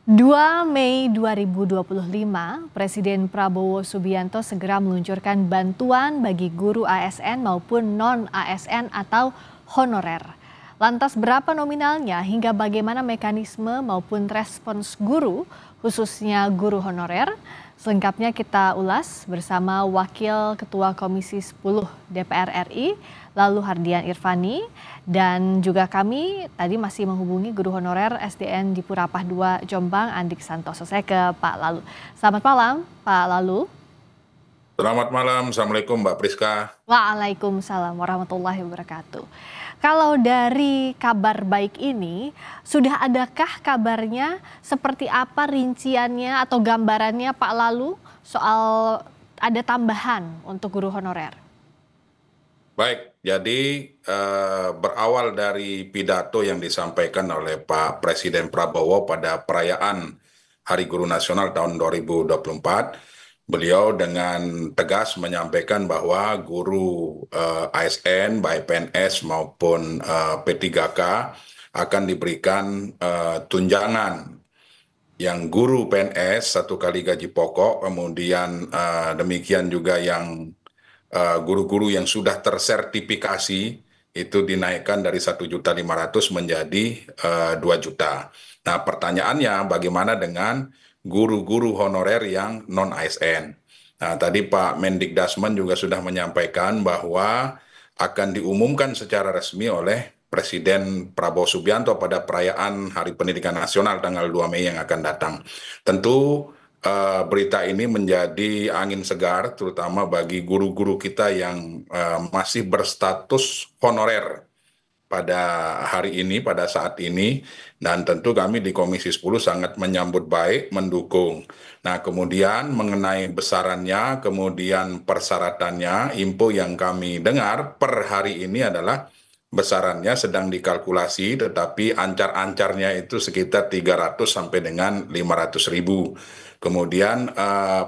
2 Mei 2025, Presiden Prabowo Subianto segera meluncurkan bantuan bagi guru ASN maupun non-ASN atau honorer. Lantas berapa nominalnya hingga bagaimana mekanisme maupun respons guru, khususnya guru honorer? Selengkapnya kita ulas bersama Wakil Ketua Komisi 10 DPR RI, lalu Hardian Irvani, dan juga kami tadi masih menghubungi guru honorer SDN di Purapah 2 Jombang, Andik Santoso. Saya ke Pak Lalu. Selamat malam, Pak Lalu. Selamat malam, Assalamualaikum Mbak Priska. Waalaikumsalam warahmatullahi wabarakatuh. Kalau dari kabar baik ini, sudah adakah kabarnya seperti apa rinciannya atau gambarannya Pak Lalu soal ada tambahan untuk guru honorer? Baik, jadi berawal dari pidato yang disampaikan oleh Pak Presiden Prabowo pada perayaan Hari Guru Nasional tahun 2024, beliau dengan tegas menyampaikan bahwa guru ASN, baik PNS maupun P3K akan diberikan tunjangan yang guru PNS 1 kali gaji pokok, kemudian demikian juga yang guru-guru yang sudah tersertifikasi itu dinaikkan dari 1.500.000 menjadi 2 juta. Nah, pertanyaannya bagaimana dengan guru-guru honorer yang non ASN? Nah, tadi Pak Mendikbudrismen juga sudah menyampaikan bahwa akan diumumkan secara resmi oleh Presiden Prabowo Subianto pada perayaan Hari Pendidikan Nasional tanggal 2 Mei yang akan datang. Tentu berita ini menjadi angin segar, terutama bagi guru-guru kita yang masih berstatus honorer pada hari ini, pada saat ini, dan tentu kami di Komisi 10 sangat menyambut baik, mendukung. Nah, kemudian mengenai besarannya, kemudian persyaratannya, info yang kami dengar per hari ini adalah besarannya sedang dikalkulasi, tetapi ancar-ancarnya itu sekitar 300 sampai dengan 500.000. Kemudian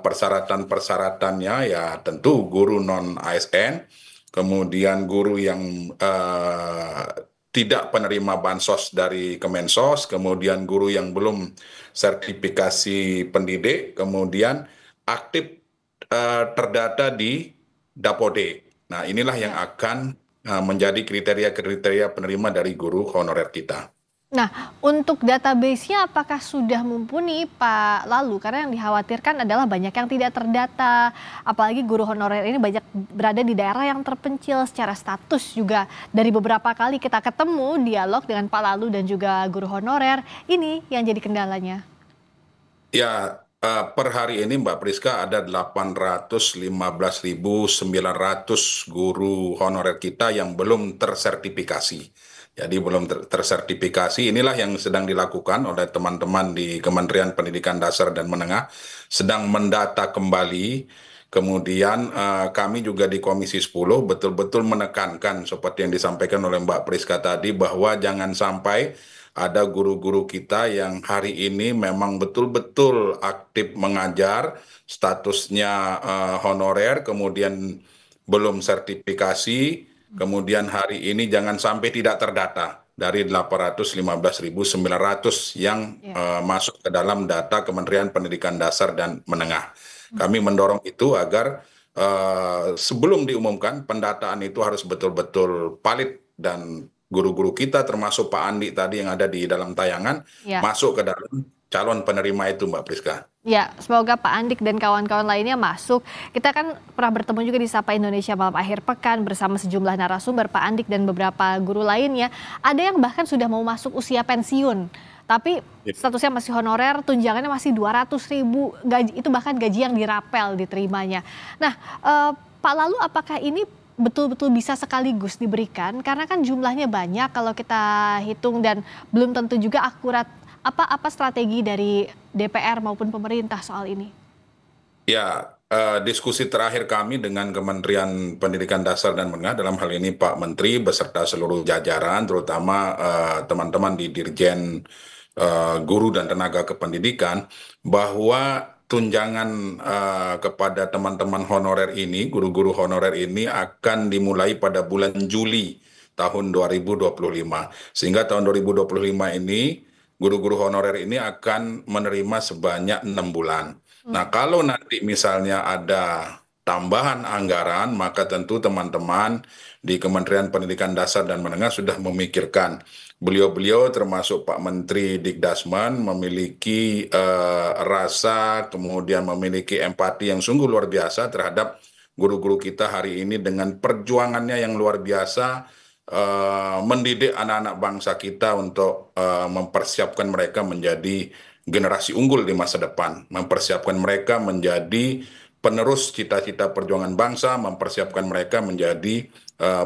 persyaratan-persyaratannya ya tentu guru non ASN, kemudian guru yang tidak penerima bansos dari Kemensos, kemudian guru yang belum sertifikasi pendidik, kemudian aktif terdata di Dapode. Nah, inilah yang akan menjadi kriteria-kriteria penerima dari guru honorer kita. Nah, untuk database-nya apakah sudah mumpuni Pak Lalu? Karena yang dikhawatirkan adalah banyak yang tidak terdata, apalagi guru honorer ini banyak berada di daerah yang terpencil secara status juga. Dari beberapa kali kita ketemu dialog dengan Pak Lalu dan juga guru honorer, ini yang jadi kendalanya. Ya, per hari ini Mbak Priska ada 815.900 guru honorer kita yang belum tersertifikasi. Jadi belum tersertifikasi, inilah yang sedang dilakukan oleh teman-teman di Kementerian Pendidikan Dasar dan Menengah, sedang mendata kembali. Kemudian kami juga di Komisi 10 betul-betul menekankan seperti yang disampaikan oleh Mbak Priska tadi, bahwa jangan sampai ada guru-guru kita yang hari ini memang betul-betul aktif mengajar, statusnya honorer, kemudian belum sertifikasi, kemudian hari ini jangan sampai tidak terdata dari 815.900 yang masuk ke dalam data Kementerian Pendidikan Dasar dan Menengah. Kami mendorong itu agar sebelum diumumkan pendataan itu harus betul-betul valid, dan guru-guru kita termasuk Pak Andi tadi yang ada di dalam tayangan masuk ke dalam calon penerima itu, Mbak Priska. Ya, semoga Pak Andik dan kawan-kawan lainnya masuk. Kita kan pernah bertemu juga di Sapa Indonesia Malam Akhir Pekan bersama sejumlah narasumber, Pak Andik dan beberapa guru lainnya. Ada yang bahkan sudah mau masuk usia pensiun, tapi statusnya masih honorer, tunjangannya masih 200.000, gaji, itu bahkan gaji yang dirapel diterimanya. Nah, Pak Lalu apakah ini betul-betul bisa sekaligus diberikan? Karena kan jumlahnya banyak kalau kita hitung dan belum tentu juga akurat. Apa strategi dari DPR maupun pemerintah soal ini? Ya, diskusi terakhir kami dengan Kementerian Pendidikan Dasar dan Menengah, dalam hal ini Pak Menteri beserta seluruh jajaran, terutama teman-teman di Dirjen Guru dan Tenaga Kependidikan, bahwa tunjangan kepada teman-teman honorer ini, guru-guru honorer ini akan dimulai pada bulan Juli tahun 2025. Sehingga tahun 2025 ini guru-guru honorer ini akan menerima sebanyak 6 bulan. Nah, kalau nanti misalnya ada tambahan anggaran, maka tentu teman-teman di Kementerian Pendidikan Dasar dan Menengah sudah memikirkan. Beliau-beliau termasuk Pak Menteri Dikdasmen memiliki rasa, kemudian memiliki empati yang sungguh luar biasa terhadap guru-guru kita hari ini dengan perjuangannya yang luar biasa mendidik anak-anak bangsa kita untuk mempersiapkan mereka menjadi generasi unggul di masa depan, mempersiapkan mereka menjadi penerus cita-cita perjuangan bangsa, mempersiapkan mereka menjadi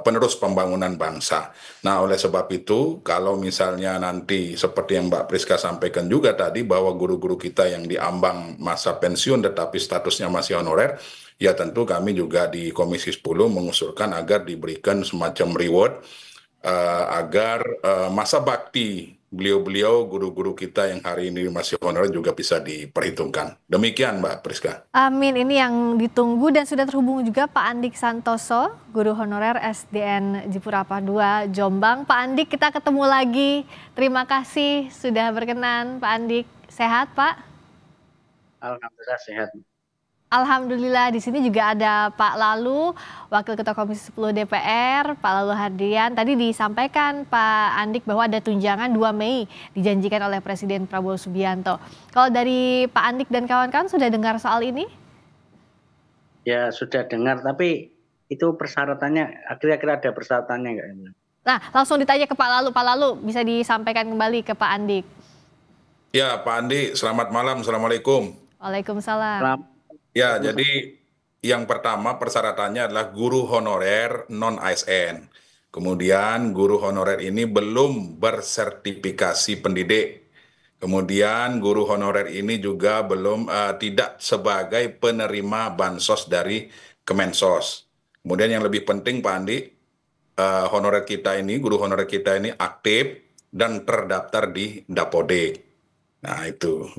penerus pembangunan bangsa. Nah, oleh sebab itu, kalau misalnya nanti seperti yang Mbak Priska sampaikan juga tadi bahwa guru-guru kita yang diambang masa pensiun tetapi statusnya masih honorer, ya tentu kami juga di Komisi 10 mengusulkan agar diberikan semacam reward agar masa bakti beliau-beliau guru-guru kita yang hari ini masih honorer juga bisa diperhitungkan. Demikian Mbak Priska. Amin, ini yang ditunggu dan sudah terhubung juga Pak Andik Santoso, guru honorer SDN Jipurapa II Jombang. Pak Andik, kita ketemu lagi. Terima kasih sudah berkenan Pak Andik. Sehat Pak? Alhamdulillah sehat. Alhamdulillah, di sini juga ada Pak Lalu, Wakil Ketua Komisi 10 DPR, Pak Lalu Hardian. Tadi disampaikan Pak Andik bahwa ada tunjangan 2 Mei dijanjikan oleh Presiden Prabowo Subianto. Kalau dari Pak Andik dan kawan-kawan sudah dengar soal ini? Ya sudah dengar, tapi itu persyaratannya, kira-kira ada persyaratannya nggak? Nah, langsung ditanya ke Pak Lalu. Pak Lalu bisa disampaikan kembali ke Pak Andik. Ya Pak Andi, selamat malam. Assalamualaikum. Waalaikumsalam. Ya, jadi yang pertama persyaratannya adalah guru honorer non-ASN. Kemudian guru honorer ini belum bersertifikasi pendidik. Kemudian guru honorer ini juga belum tidak sebagai penerima bansos dari Kemensos. Kemudian yang lebih penting Pak Andi, honorer kita ini, guru honorer kita ini aktif dan terdaftar di Dapodek. Nah itu.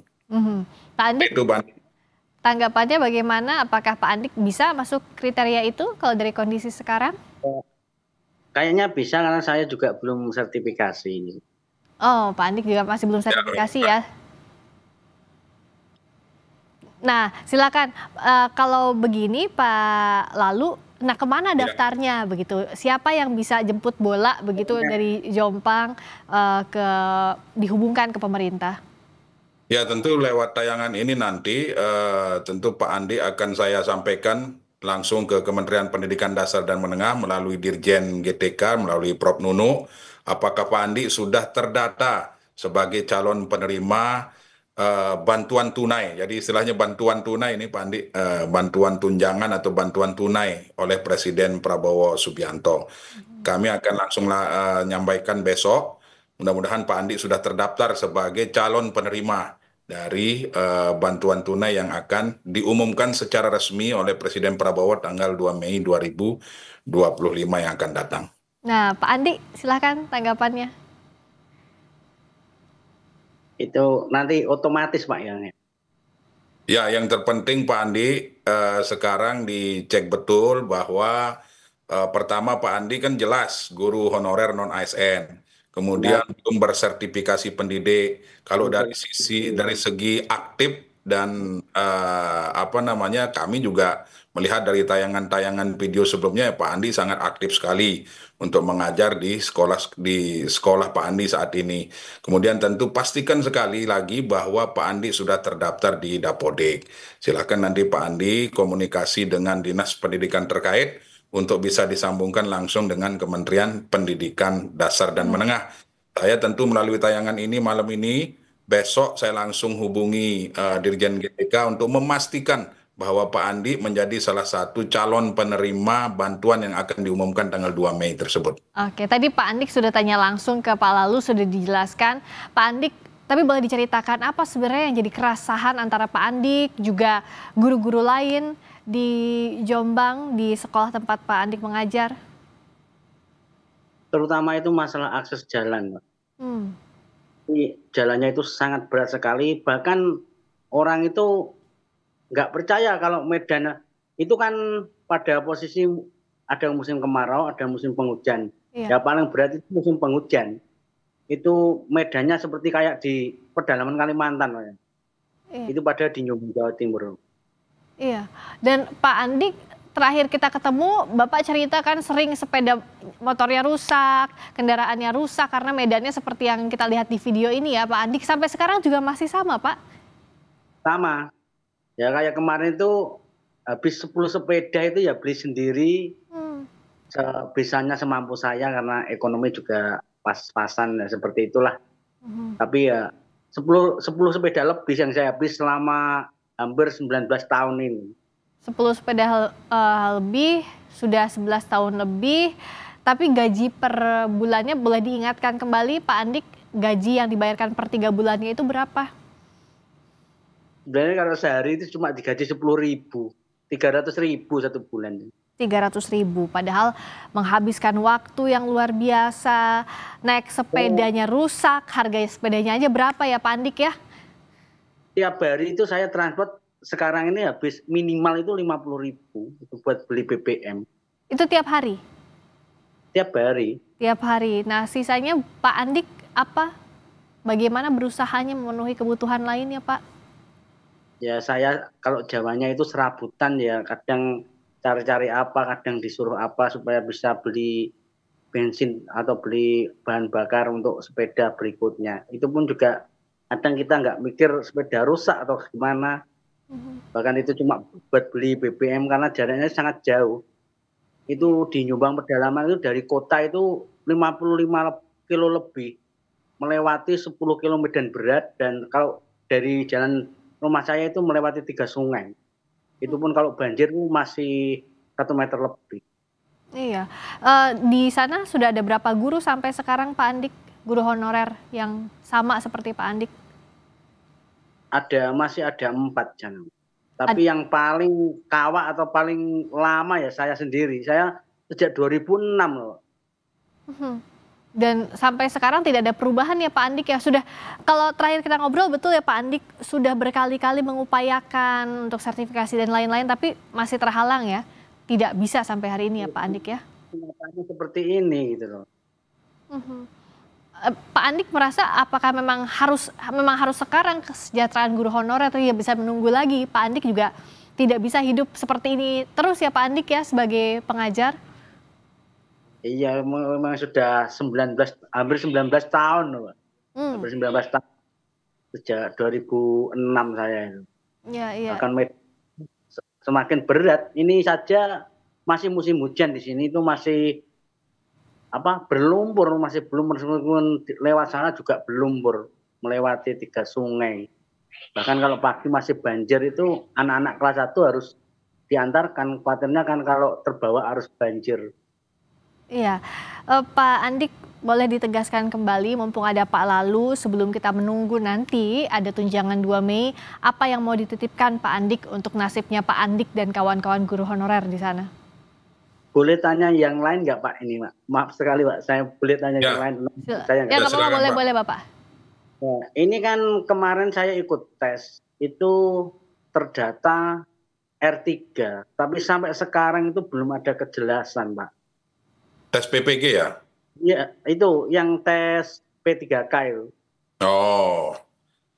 Pak Andik, Itu Pak Andi. tanggapannya bagaimana? Apakah Pak Andik bisa masuk kriteria itu kalau dari kondisi sekarang? Kayaknya bisa karena saya juga belum sertifikasi. Oh, Pak Andik juga masih belum sertifikasi ya. Nah, silakan. Kalau begini Pak Lalu, nah kemana daftarnya begitu? Siapa yang bisa jemput bola begitu dari Jombang dihubungkan ke pemerintah? Ya tentu lewat tayangan ini nanti tentu Pak Andi akan saya sampaikan langsung ke Kementerian Pendidikan Dasar dan Menengah melalui Dirjen GTK, melalui Prof. Nunu, apakah Pak Andi sudah terdata sebagai calon penerima bantuan tunai. Jadi istilahnya bantuan tunai ini Pak Andi, bantuan tunjangan atau bantuan tunai oleh Presiden Prabowo Subianto. Kami akan langsung nyampaikan besok. Mudah-mudahan Pak Andi sudah terdaftar sebagai calon penerima dari bantuan tunai yang akan diumumkan secara resmi oleh Presiden Prabowo tanggal 2 Mei 2025 yang akan datang. Nah, Pak Andi silakan tanggapannya. Itu nanti otomatis Pak ya. Ya, yang terpenting Pak Andi sekarang dicek betul bahwa pertama Pak Andi kan jelas guru honorer non ASN. Kemudian belum bersertifikasi pendidik. Kalau dari segi aktif dan kami juga melihat dari tayangan-tayangan video sebelumnya Pak Andi sangat aktif sekali untuk mengajar di sekolah Pak Andi saat ini. Kemudian tentu pastikan sekali lagi bahwa Pak Andi sudah terdaftar di Dapodek. Silakan nanti Pak Andi komunikasi dengan Dinas Pendidikan terkait untuk bisa disambungkan langsung dengan Kementerian Pendidikan Dasar dan Menengah. Saya tentu melalui tayangan ini malam ini, besok saya langsung hubungi Dirjen GTK untuk memastikan bahwa Pak Andi menjadi salah satu calon penerima bantuan yang akan diumumkan tanggal 2 Mei tersebut. Oke, tadi Pak Andik sudah tanya langsung ke Pak Lalu, sudah dijelaskan. Pak Andik, tapi boleh diceritakan apa sebenarnya yang jadi keresahan antara Pak Andik juga guru-guru lain di Jombang, di sekolah tempat Pak Andik mengajar? Terutama itu masalah akses jalan, Pak. Jalannya itu sangat berat sekali, bahkan orang itu nggak percaya kalau Medan itu kan pada posisi ada musim kemarau, ada musim penghujan. Ya paling berat itu musim penghujan. itu medannya seperti kayak di pedalaman Kalimantan, Pak. Iya. Itu pada di Jombang, Jawa Timur. Iya. Dan Pak Andik, terakhir kita ketemu, Bapak cerita kan sering sepeda motornya rusak, kendaraannya rusak karena medannya seperti yang kita lihat di video ini ya, Pak Andik. Sampai sekarang juga masih sama, Pak? Sama. Ya kayak kemarin itu habis 10 sepeda itu ya beli sendiri, Hmm. sebisanya semampu saya karena ekonomi juga pas-pasan ya seperti itulah. Mhm. Tapi ya 10 sepeda lebih yang saya beli selama hampir 19 tahun ini. 10 sepeda lebih, sudah 11 tahun lebih, tapi gaji per bulannya boleh diingatkan kembali Pak Andik, gaji yang dibayarkan per 3 bulannya itu berapa? Sebenarnya kalau sehari itu cuma digaji 10.000, 300.000 satu bulan. 300.000, padahal menghabiskan waktu yang luar biasa, naik sepedanya rusak, harga sepedanya aja berapa ya Pak Andik ya? Tiap hari itu saya transport sekarang ini habis minimal itu 50.000 itu buat beli BBM. Itu tiap hari? Tiap hari. Tiap hari. Nah sisanya Pak Andik apa? Bagaimana berusahanya memenuhi kebutuhan lainnya Pak? Ya saya kalau Jawanya itu serabutan ya, kadang cari-cari apa, kadang disuruh apa supaya bisa beli bensin atau beli bahan bakar untuk sepeda berikutnya. Itu pun juga kadang kita nggak mikir sepeda rusak atau gimana. Bahkan itu cuma buat beli BBM karena jaraknya sangat jauh. Itu di Jombang pedalaman itu dari kota itu 55 kilo lebih. Melewati 10 kilo medan berat dan kalau dari jalan rumah saya itu melewati 3 sungai. Itu pun kalau banjir itu masih 1 meter lebih. Iya, di sana sudah ada berapa guru sampai sekarang Pak Andik, guru honorer yang sama seperti Pak Andik? Masih ada 4 jangan. Tapi yang paling kawak atau paling lama ya saya sendiri. Saya sejak 2006 loh. Dan sampai sekarang tidak ada perubahan ya Pak Andik ya, sudah kalau terakhir kita ngobrol betul ya Pak Andik sudah berkali-kali mengupayakan untuk sertifikasi dan lain-lain tapi masih terhalang ya, tidak bisa sampai hari ini ya Pak Andik ya? Kenyataannya seperti ini gitu loh. Pak Andik merasa apakah memang harus sekarang kesejahteraan guru honorer atau ya bisa menunggu lagi? Pak Andik juga tidak bisa hidup seperti ini terus ya Pak Andik ya sebagai pengajar? Iya memang sudah hampir 19 tahun loh, Pak. Hampir 19 tahun sejak 2006 saya itu. Iya. Bahkan semakin berat. Ini saja masih musim hujan di sini itu masih berlumpur, masih belum lewat sana juga berlumpur melewati 3 sungai. Bahkan kalau pagi masih banjir itu anak-anak kelas 1 harus diantarkan, khawatirnya kan kalau terbawa arus banjir. Iya, Pak Andik boleh ditegaskan kembali mumpung ada Pak Lalu sebelum kita menunggu nanti ada tunjangan 2 Mei, apa yang mau dititipkan Pak Andik untuk nasibnya Pak Andik dan kawan-kawan guru honorer di sana? Boleh tanya yang lain nggak Pak ini Pak? Maaf sekali Pak, saya boleh tanya yang lain. Saya Ya nggak apa-apa, boleh Bapak. Nah, ini kan kemarin saya ikut tes, itu terdata R3, tapi sampai sekarang itu belum ada kejelasan Pak. Tes PPG ya? Iya, itu yang tes P3K itu. Oh,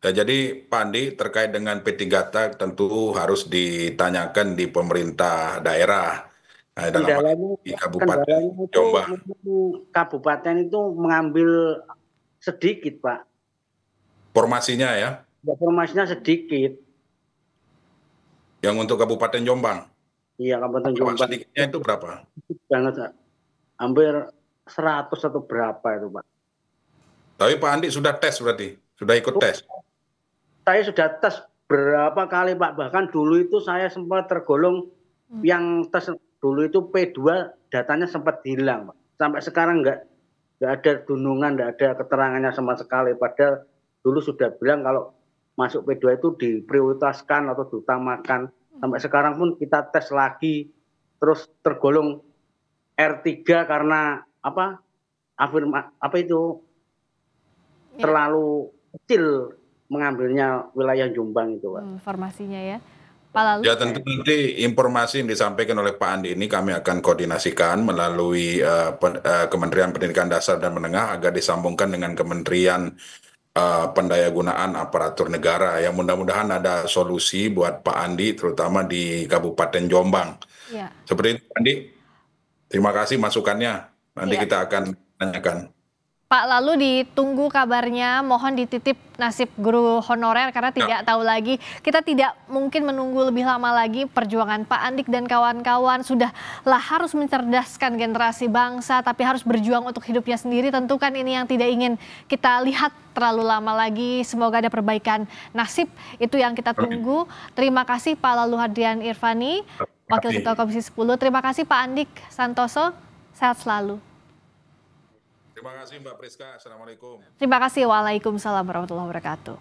ya, jadi Pak Andi terkait dengan P3K tentu harus ditanyakan di pemerintah daerah. Nah, dalam hal ini di Kabupaten Jombang. Kabupaten itu mengambil sedikit Pak. Formasinya ya? Formasinya sedikit. Yang untuk Kabupaten Jombang? Iya, Kabupaten Jombang. Sedikitnya itu berapa? Banget, hampir 100 atau berapa itu Pak. Tapi Pak Andi sudah tes berarti? Sudah ikut tes? Saya sudah tes berapa kali Pak. Bahkan dulu itu saya sempat tergolong yang tes dulu itu P2 datanya sempat hilang Pak. Sampai sekarang nggak ada dunungan, nggak ada keterangannya sama sekali. Padahal dulu sudah bilang kalau masuk P2 itu diprioritaskan atau diutamakan. Sampai sekarang pun kita tes lagi, terus tergolong R3 karena terlalu kecil mengambilnya wilayah Jombang itu Pak. Informasinya ya. Pak Lalu? Ya tentu nanti informasi yang disampaikan oleh Pak Andi ini kami akan koordinasikan melalui Kementerian Pendidikan Dasar dan Menengah agar disambungkan dengan Kementerian Pendayagunaan Aparatur Negara. Yang mudah-mudahan ada solusi buat Pak Andi, terutama di Kabupaten Jombang. Ya. Seperti itu, Andi. Terima kasih masukannya. Nanti Ya. kita akan tanyakan. Pak, lalu ditunggu kabarnya, mohon dititip nasib guru honorer karena tidak tahu lagi. Kita tidak mungkin menunggu lebih lama lagi. Perjuangan Pak Andik dan kawan-kawan sudahlah harus mencerdaskan generasi bangsa, tapi harus berjuang untuk hidupnya sendiri. Tentu kan ini yang tidak ingin kita lihat terlalu lama lagi. Semoga ada perbaikan nasib, itu yang kita tunggu. Terima kasih Pak Lalu Hadrian Irvani, Wakil Ketua Komisi 10. Terima kasih Pak Andik Santoso, sehat selalu. Terima kasih Mbak Priska. Assalamualaikum. Terima kasih. Waalaikumsalam warahmatullahi wabarakatuh.